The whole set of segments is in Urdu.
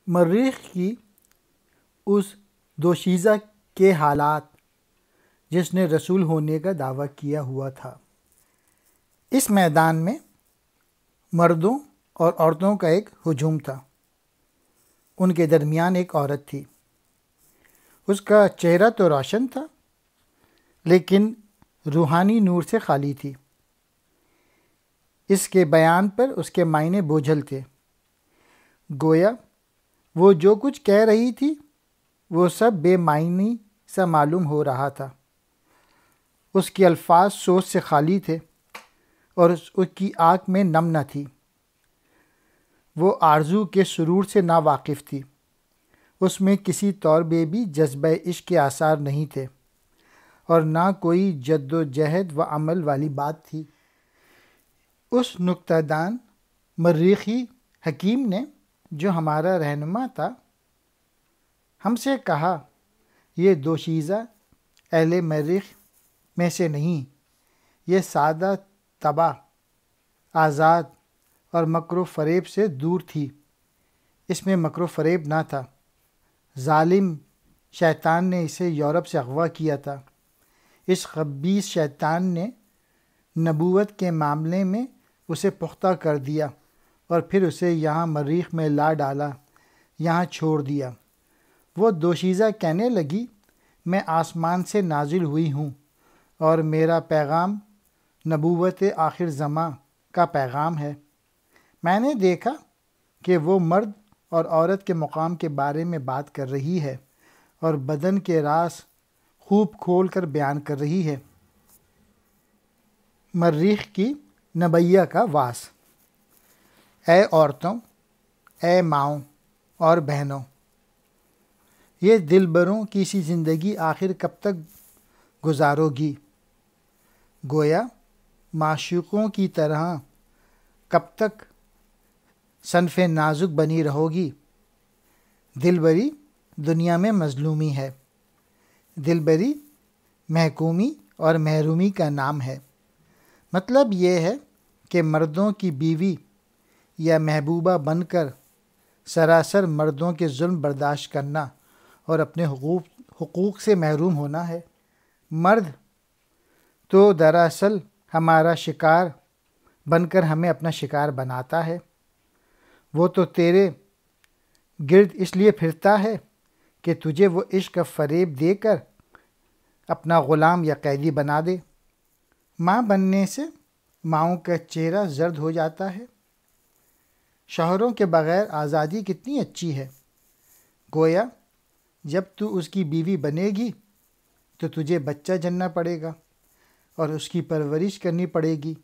مریخ کی اس دوشیزہ کے حالات جس نے رسول ہونے کا دعویٰ کیا ہوا تھا۔ اس میدان میں مردوں اور عورتوں کا ایک ہجوم تھا۔ ان کے درمیان ایک عورت تھی۔ اس کا چہرہ تو روشن تھا لیکن روحانی نور سے خالی تھی۔ اس کے بیان پر اس کے معنی بوجھل تھے۔ گویا وہ جو کچھ کہہ رہی تھی وہ سب بے معنی سا معلوم ہو رہا تھا۔ اس کے الفاظ سوچ سے خالی تھے اور اس کی آنکھ میں نم نہ تھی۔ وہ آرزو کے سرور سے ناواقف تھی۔ اس میں کسی طور پہ بھی جذبہ عشق کے آثار نہیں تھے اور نہ کوئی جد و جہد و عمل والی بات تھی۔ اس نکتہ دان مریخی حکیم نے جو ہمارا رہنما تھا ہم سے کہا، یہ دوشیزہ اہل مریخ میں سے نہیں، یہ سادہ طبع، آزاد اور مکر و فریب سے دور تھی۔ اس میں مکر و فریب نہ تھا۔ ظالم شیطان نے اسے یورپ سے اغوا کیا تھا۔ اس خبیث شیطان نے نبوت کے معاملے میں اسے پختہ کر دیا اور پھر اسے یہاں مریخ میں لا ڈالا، یہاں چھوڑ دیا۔ وہ دوشیزہ کہنے لگی، میں آسمان سے نازل ہوئی ہوں اور میرا پیغام نبوت آخر زماں کا پیغام ہے۔ میں نے دیکھا کہ وہ مرد اور عورت کے مقام کے بارے میں بات کر رہی ہے اور بدن کے راز خوب کھول کر بیان کر رہی ہے۔ مریخ کی نبیہ کا واس۔ اے عورتوں، اے ماؤں اور بہنوں، یہ دلبروں کی سی زندگی آخر کب تک گزارو گی؟ گویا معشوقوں کی طرح کب تک صنف نازک بنی رہو گی؟ دلبری دنیا میں مظلومی ہے۔ دلبری محکومی اور محرومی کا نام ہے۔ مطلب یہ ہے کہ مردوں کی بیوی یا محبوبہ بن کر سراسر مردوں کے ظلم برداشت کرنا اور اپنے حقوق سے محروم ہونا ہے۔ مرد تو دراصل ہمارا شکار بن کر ہمیں اپنا شکار بناتا ہے۔ وہ تو تیرے گرد اس لیے پھرتا ہے کہ تجھے وہ عشق کا فریب دے کر اپنا غلام یا قیدی بنا دے۔ ماں بننے سے ماؤں کا چہرہ زرد ہو جاتا ہے۔ شوہروں کے بغیر آزادی کتنی اچھی ہے۔ گویا جب تو اس کی بیوی بنے گی تو تجھے بچہ جننا پڑے گا اور اس کی پرورش کرنی پڑے گی۔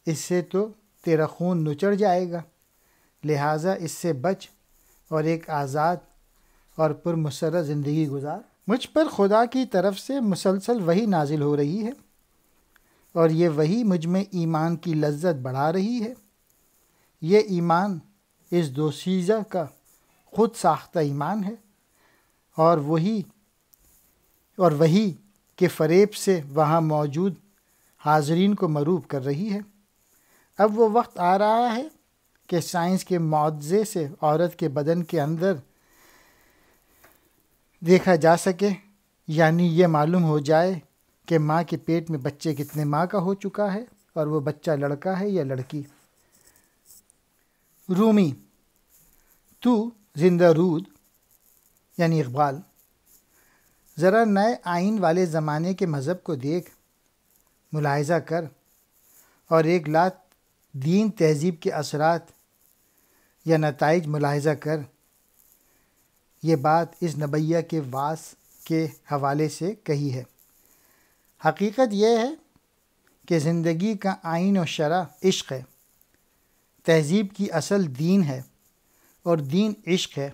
اس سے تو تیرا خون نچڑ جائے گا، لہٰذا اس سے بچ اور ایک آزاد اور پرمسرت زندگی گزار۔ مجھ پر خدا کی طرف سے مسلسل وحی نازل ہو رہی ہے اور یہ وحی مجھ میں ایمان کی لذت بڑھا رہی ہے۔ یہ ایمان اس دوشیزہ کا خود ساختہ ایمان ہے اور وحی کے فریب سے وہاں موجود حاضرین کو مروب کر رہی ہے۔ اب وہ وقت آ رہا ہے کہ سائنس کے معجزے سے عورت کے بدن کے اندر دیکھا جا سکے، یعنی یہ معلوم ہو جائے کہ ماں کے پیٹ میں بچے کتنے ماہ کا ہو چکا ہے اور وہ بچہ لڑکا ہے یا لڑکی۔ رومی، تو زندہ رود یعنی اقبال، ذرا نئے آئین والے زمانے کے مذہب کو دیکھ، ملاحظہ کر اور ایک لا دین تہذیب کے اثرات یا نتائج ملاحظہ کر۔ یہ بات اس نبیہ کے واس کے حوالے سے کہی ہے۔ حقیقت یہ ہے کہ زندگی کا آئین و شرع عشق ہے۔ تہذیب کی اصل دین ہے اور دین عشق ہے۔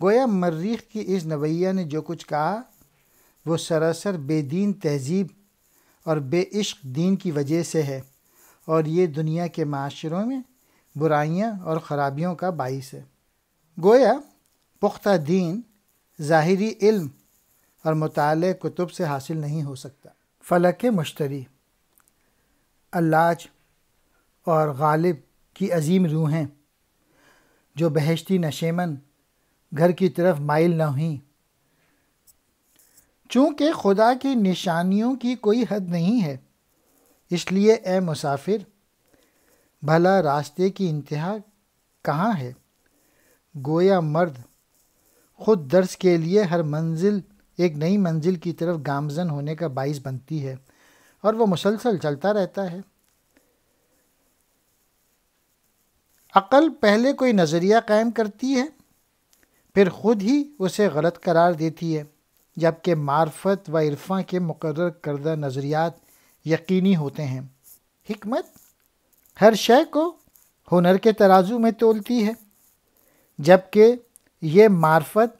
گویا مریخ کی اس نبیہ نے جو کچھ کہا وہ سراسر بے دین تہذیب اور بے عشق دین کی وجہ سے ہے اور یہ دنیا کے معاشروں میں برائیاں اور خرابیوں کا باعث ہے۔ گویا پختہ دین ظاہری علم اور مطالعہ کتب سے حاصل نہیں ہو سکتا۔ فلک مشتری، اللاج اور غالب کی عظیم روحیں جو بہشتی نشیمن گھر کی طرف مائل نہ ہوئیں۔ چونکہ خدا کی نشانیوں کی کوئی حد نہیں ہے، اس لیے اے مسافر، بھلا راستے کی انتہا کہاں ہے؟ گویا مرد خود درس کے لیے ہر منزل ایک نئی منزل کی طرف گامزن ہونے کا باعث بنتی ہے، اور وہ مسلسل چلتا رہتا ہے۔ عقل پہلے کوئی نظریہ قائم کرتی ہے، پھر خود ہی اسے غلط قرار دیتی ہے، جبکہ معرفت و عرفاں کے مقرر کردہ نظریات یقینی ہوتے ہیں۔ حکمت ہر شے کو ہنر کے ترازو میں تولتی ہے، جبکہ یہ معرفت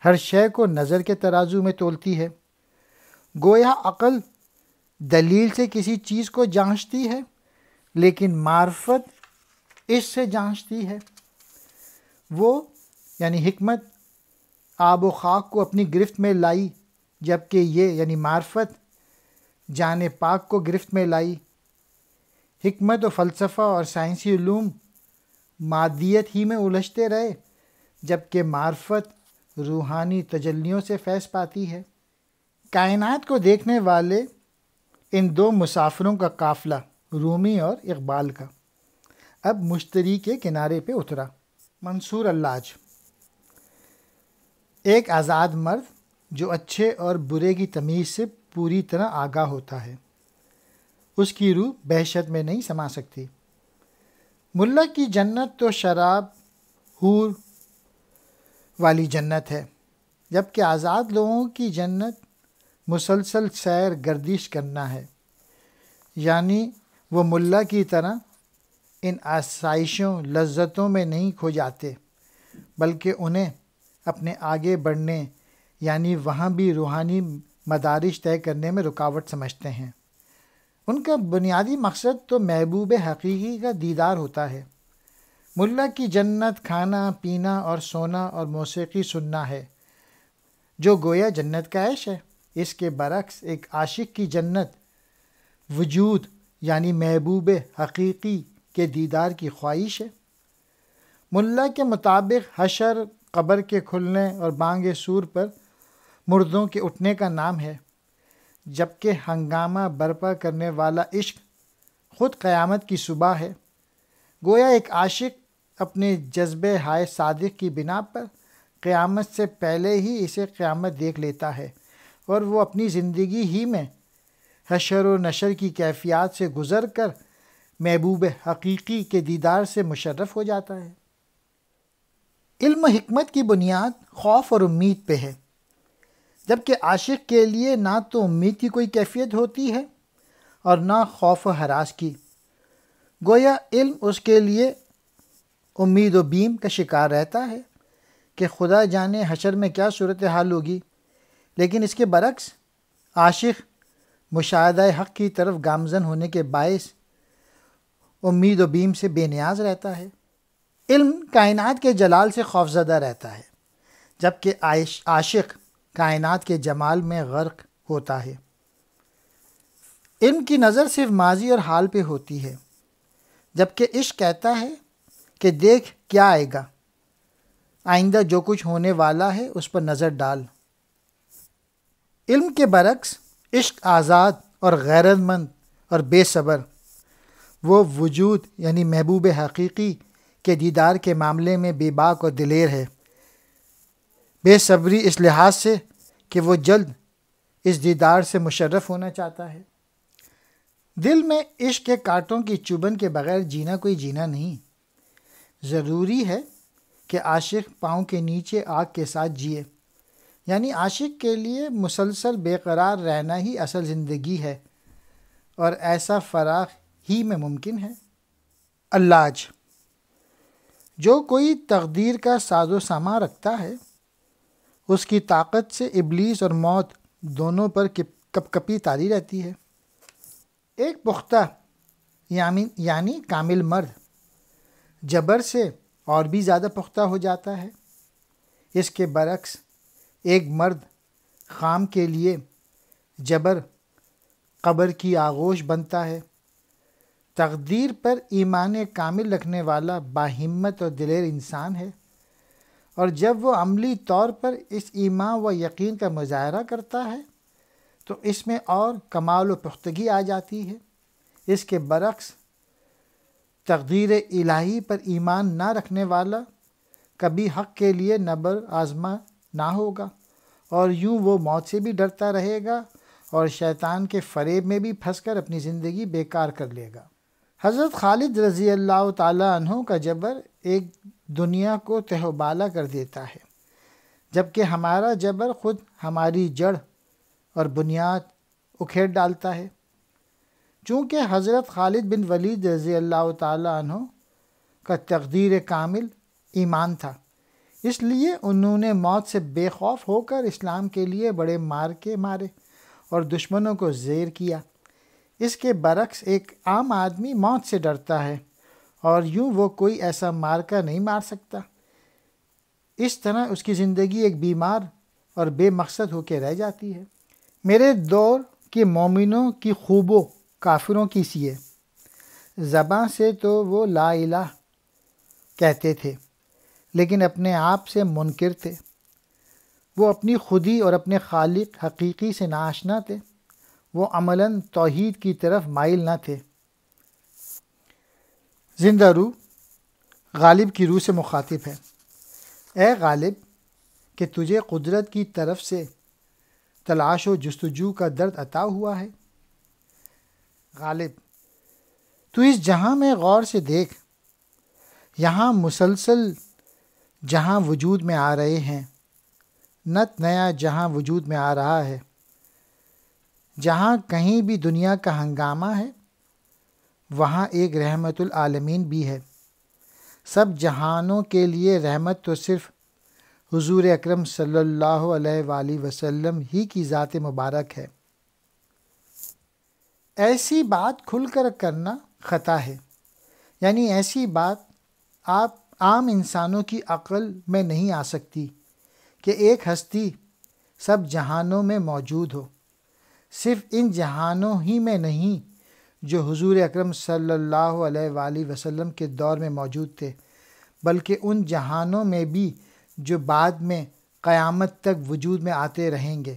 ہر شے کو نظر کے ترازو میں تولتی ہے۔ گویا عقل دلیل سے کسی چیز کو جانچتی ہے، لیکن معرفت اس سے جانچتی ہے۔ وہ یعنی حکمت آب و خاک کو اپنی گرفت میں لائی، جبکہ یہ یعنی معرفت جان پاک کو گرفت میں لائی۔ حکمت و فلسفہ اور سائنسی علوم مادیت ہی میں الجھتے رہے، جبکہ معرفت روحانی تجلیوں سے فیض پاتی ہے۔ کائنات کو دیکھنے والے ان دو مسافروں کا قافلہ رومی اور اقبال کا اب مشتری کے کنارے پہ اترا۔ منصور اللاج ایک آزاد مرد جو اچھے اور برے کی تمیز سے پوری طرح آگاہ ہوتا ہے، اس کی روح بحشت میں نہیں سما سکتی۔ ملا کی جنت تو شراب حور والی جنت ہے، جبکہ آزاد لوگوں کی جنت مسلسل سیر گردش کرنا ہے، یعنی وہ ملا کی طرح ان آسائشوں لذتوں میں نہیں کھو جاتے، بلکہ انہیں اپنے آگے بڑھنے یعنی وہاں بھی روحانی مدارج طے کرنے میں رکاوٹ سمجھتے ہیں۔ ان کا بنیادی مقصد تو محبوب حقیقی کا دیدار ہوتا ہے۔ ملا کی جنت کھانا پینا اور سونا اور موسیقی سننا ہے، جو گویا جنت کا عیش ہے۔ اس کے برعکس ایک عاشق کی جنت وجود یعنی محبوب حقیقی کے دیدار کی خواہش ہے۔ ملا کے مطابق حشر قبر کے کھلنے اور بانگ صور پر مردوں کے اٹھنے کا نام ہے، جبکہ ہنگامہ برپا کرنے والا عشق خود قیامت کی صبح ہے۔ گویا ایک عاشق اپنے جذبہ ہائے صادق کی بنا پر قیامت سے پہلے ہی اسے قیامت دیکھ لیتا ہے، اور وہ اپنی زندگی ہی میں حشر و نشر کی کیفیات سے گزر کر محبوب حقیقی کے دیدار سے مشرف ہو جاتا ہے۔ علم و حکمت کی بنیاد خوف اور امید پہ ہے، جبکہ عاشق کے لیے نہ تو امید کی کوئی کیفیت ہوتی ہے اور نہ خوف و ہراس کی۔ گویا علم اس کے لیے امید و بیم کا شکار رہتا ہے کہ خدا جانے حشر میں کیا صورتحال ہوگی، لیکن اس کے برعکس عاشق مشاہدہ حق کی طرف گامزن ہونے کے باعث امید و بیم سے بے نیاز رہتا ہے۔ علم کائنات کے جلال سے خوفزدہ رہتا ہے، جبکہ عاشق کائنات کے جمال میں غرق ہوتا ہے۔ علم کی نظر صرف ماضی اور حال پہ ہوتی ہے، جبکہ عشق کہتا ہے کہ دیکھ کیا آئے گا، آئندہ جو کچھ ہونے والا ہے اس پر نظر ڈال۔ علم کے برعکس عشق آزاد اور غیرت مند اور بے صبر، وہ وجود یعنی محبوب حقیقی کے دیدار کے معاملے میں بے باک اور دلیر ہے۔ بے صبری اس لحاظ سے کہ وہ جلد اس دیدار سے مشرف ہونا چاہتا ہے۔ دل میں عشق کے کانٹوں کی چبھن کے بغیر جینا کوئی جینا نہیں۔ ضروری ہے کہ عاشق پاؤں کے نیچے آگ کے ساتھ جیے، یعنی عاشق کے لیے مسلسل بے قرار رہنا ہی اصل زندگی ہے، اور ایسا فراغ ہی میں ممکن ہے۔ اللاج جو کوئی تقدیر کا ساز و سامان رکھتا ہے، اس کی طاقت سے ابلیس اور موت دونوں پر کپ کپی تاری رہتی ہے۔ ایک پختہ یعنی کامل مرد جبر سے اور بھی زیادہ پختہ ہو جاتا ہے۔ اس کے برعکس ایک مرد خام کے لیے جبر قبر کی آغوش بنتا ہے۔ تقدیر پر ایمان کامل رکھنے والا باہمت اور دلیر انسان ہے، اور جب وہ عملی طور پر اس ایمان و یقین کا مظاہرہ کرتا ہے تو اس میں اور کمال و پختگی آ جاتی ہے۔ اس کے برعکس تقدیر الہی پر ایمان نہ رکھنے والا کبھی حق کے لیے نبر آزما نہ ہوگا، اور یوں وہ موت سے بھی ڈرتا رہے گا اور شیطان کے فریب میں بھی پھنس کر اپنی زندگی بیکار کر لے گا۔ حضرت خالد رضی اللہ تعالیٰ عنہ کا جبر ایک دنیا کو تہ و بالا کر دیتا ہے، جبکہ ہمارا جبر خود ہماری جڑ اور بنیاد اکھیڑ ڈالتا ہے۔ چونکہ حضرت خالد بن ولید رضی اللہ تعالیٰ عنہ کا تقدیر کامل ایمان تھا، اس لیے انہوں نے موت سے بے خوف ہو کر اسلام کے لیے بڑے مارکے مارے اور دشمنوں کو زیر کیا۔ اس کے برعکس ایک عام آدمی موت سے ڈرتا ہے اور یوں وہ کوئی ایسا مارکا نہیں مار سکتا۔ اس طرح اس کی زندگی ایک بیمار اور بے مقصد ہو کے رہ جاتی ہے۔ میرے دور کے مومنوں کی خوبو کافروں کی سی ہے۔ زباں سے تو وہ لا الہ کہتے تھے، لیکن اپنے آپ سے منکر تھے۔ وہ اپنی خودی اور اپنے خالق حقیقی سے ناآشنا تھے۔ وہ عملاً توحید کی طرف مائل نہ تھے۔ زندہ روح غالب کی روح سے مخاطب ہے: اے غالب، کہ تجھے قدرت کی طرف سے تلاش و جستجو کا درد عطا ہوا ہے۔ غالب: تو اس جہاں میں غور سے دیکھ، یہاں مسلسل جہاں وجود میں آ رہے ہیں، نت نیا جہاں وجود میں آ رہا ہے۔ جہاں کہیں بھی دنیا کا ہنگامہ ہے، وہاں ایک رحمت العالمین بھی ہے۔ سب جہانوں کے لیے رحمت تو صرف حضور اکرم صلی اللہ علیہ وآلہ وسلم ہی کی ذات مبارک ہے۔ ایسی بات کھل کر کرنا خطا ہے، یعنی ایسی بات آپ عام انسانوں کی عقل میں نہیں آ سکتی کہ ایک ہستی سب جہانوں میں موجود ہو، صرف ان جہانوں ہی میں نہیں جو حضور اکرم صلی اللہ علیہ وآلہ وسلم کے دور میں موجود تھے، بلکہ ان جہانوں میں بھی جو بعد میں قیامت تک وجود میں آتے رہیں گے۔